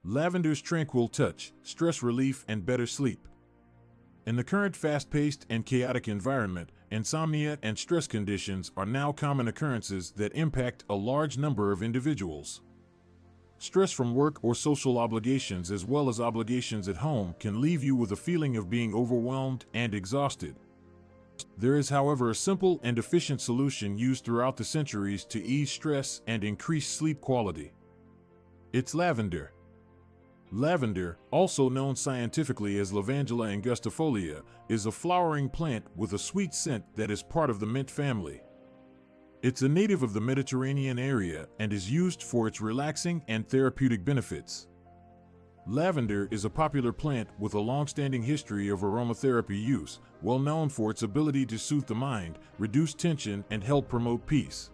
Lavender's tranquil touch, stress relief, and better sleep. In the current fast-paced and chaotic environment, insomnia and stress conditions are now common occurrences that impact a large number of individuals. Stress from work or social obligations as well as obligations at home can leave you with a feeling of being overwhelmed and exhausted. There is, however, a simple and efficient solution used throughout the centuries to ease stress and increase sleep quality. It's lavender. Lavender, also known scientifically as Lavandula angustifolia, is a flowering plant with a sweet scent that is part of the mint family. It's a native of the Mediterranean area and is used for its relaxing and therapeutic benefits. Lavender is a popular plant with a long-standing history of aromatherapy use, well known for its ability to soothe the mind, reduce tension, and help promote peace.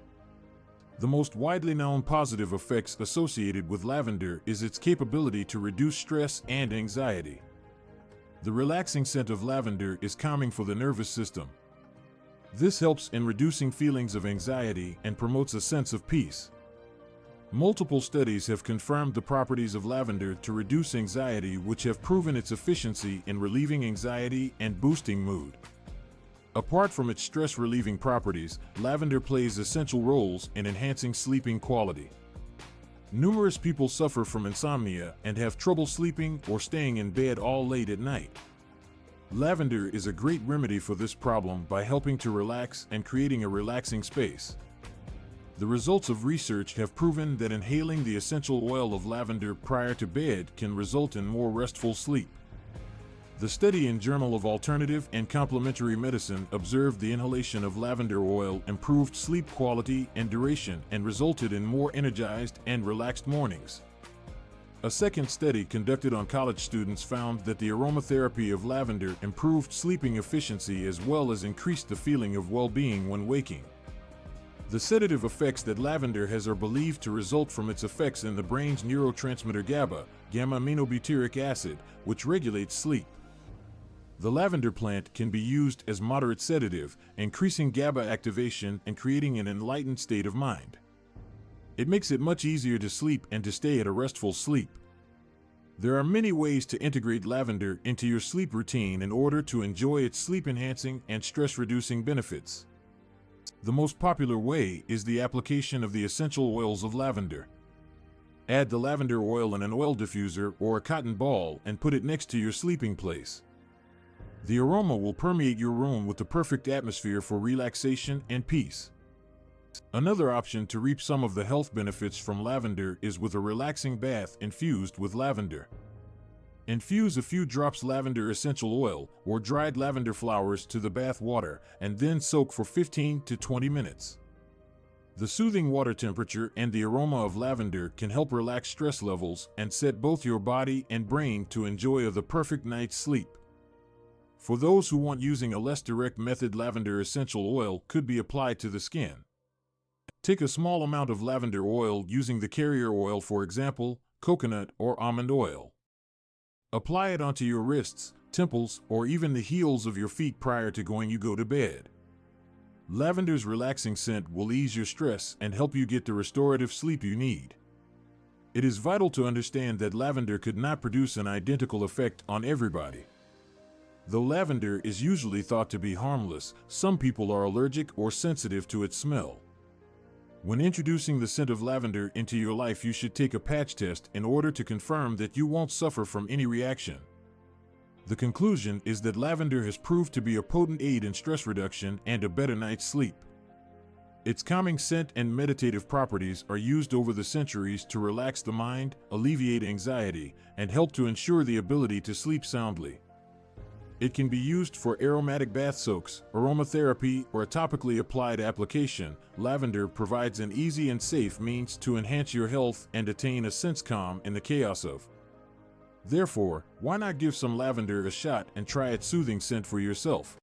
The most widely known positive effects associated with lavender is its capability to reduce stress and anxiety. The relaxing scent of lavender is calming for the nervous system. This helps in reducing feelings of anxiety and promotes a sense of peace. Multiple studies have confirmed the properties of lavender to reduce anxiety, which have proven its efficiency in relieving anxiety and boosting mood. Apart from its stress-relieving properties, lavender plays essential roles in enhancing sleeping quality. Numerous people suffer from insomnia and have trouble sleeping or staying in bed all late at night. Lavender is a great remedy for this problem by helping to relax and creating a relaxing space. The results of research have proven that inhaling the essential oil of lavender prior to bed can result in more restful sleep. The study in Journal of Alternative and Complementary Medicine observed the inhalation of lavender oil improved sleep quality and duration and resulted in more energized and relaxed mornings. A second study conducted on college students found that the aromatherapy of lavender improved sleeping efficiency as well as increased the feeling of well-being when waking. The sedative effects that lavender has are believed to result from its effects in the brain's neurotransmitter GABA, gamma-aminobutyric acid, which regulates sleep. The lavender plant can be used as moderate sedative, increasing GABA activation and creating an enlightened state of mind. It makes it much easier to sleep and to stay at a restful sleep. There are many ways to integrate lavender into your sleep routine in order to enjoy its sleep-enhancing and stress-reducing benefits. The most popular way is the application of the essential oils of lavender. Add the lavender oil in an oil diffuser or a cotton ball and put it next to your sleeping place. The aroma will permeate your room with the perfect atmosphere for relaxation and peace. Another option to reap some of the health benefits from lavender is with a relaxing bath infused with lavender. Infuse a few drops lavender essential oil or dried lavender flowers to the bath water and then soak for 15 to 20 minutes. The soothing water temperature and the aroma of lavender can help relax stress levels and set both your body and brain to enjoy the perfect night's sleep. For those who want using a less direct method, lavender essential oil could be applied to the skin. Take a small amount of lavender oil using the carrier oil, for example, coconut or almond oil. Apply it onto your wrists, temples, or even the heels of your feet prior to go to bed. Lavender's relaxing scent will ease your stress and help you get the restorative sleep you need. It is vital to understand that lavender could not produce an identical effect on everybody. Though lavender is usually thought to be harmless, some people are allergic or sensitive to its smell. When introducing the scent of lavender into your life, you should take a patch test in order to confirm that you won't suffer from any reaction. The conclusion is that lavender has proved to be a potent aid in stress reduction and a better night's sleep. Its calming scent and meditative properties are used over the centuries to relax the mind, alleviate anxiety, and help to ensure the ability to sleep soundly. It can be used for aromatic bath soaks, aromatherapy, or a topically applied application. Lavender provides an easy and safe means to enhance your health and attain a sense calm in the chaos of. Therefore, why not give some lavender a shot and try its soothing scent for yourself?